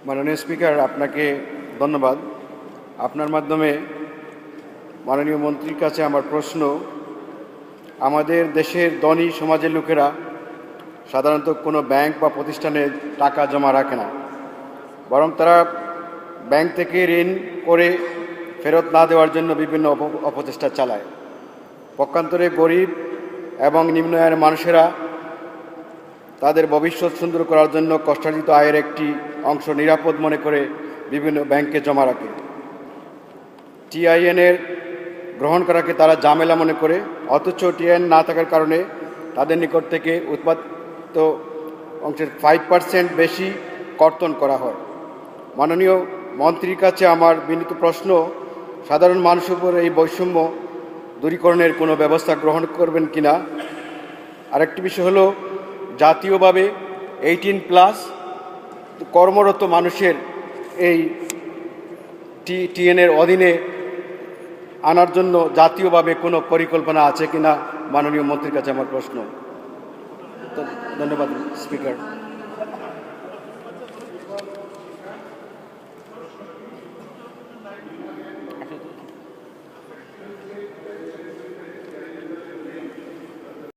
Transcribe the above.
মাননীয় স্পিকার, আপনাকে ধন্যবাদ। আপনার মাধ্যমে মাননীয় মন্ত্রীর কাছে আমার প্রশ্ন, আমাদের দেশের ধনী সমাজের লোকেরা সাধারণত কোনো ব্যাংক বা প্রতিষ্ঠানে টাকা জমা রাখে না, বরং তারা ব্যাংক থেকে ঋণ করে ফেরত না দেওয়ার জন্য বিভিন্ন অপচেষ্টা চালায়। পক্ষান্তরে গরিব এবং নিম্ন আয়ের মানুষেরা তাদের ভবিষ্যৎ সুন্দর করার জন্য কষ্টার্জিত আয়ের একটি অংশ নিরাপদ মনে করে বিভিন্ন ব্যাংকে জমা রাখে। টিআইএনের গ্রহণ করাকে তারা ঝামেলা মনে করে, অথচ টিআইএন না থাকার কারণে তাদের নিকট থেকে উৎপাদিত অংশের 5% বেশি কর্তন করা হয়। মাননীয় মন্ত্রীর কাছে আমার বিনীত প্রশ্ন, সাধারণ মানুষের উপর এই বৈষম্য দূরীকরণের কোনো ব্যবস্থা গ্রহণ করবেন কিনা। আরেকটি বিষয় হলো, জাতীয়ভাবে 18+ কর্মরত মানুষের এই টিএনের অধীনে আনার জন্য জাতীয়ভাবে কোনো পরিকল্পনা আছে কিনা মাননীয় মন্ত্রীর কাছে আমার প্রশ্ন। ধন্যবাদ স্পিকার।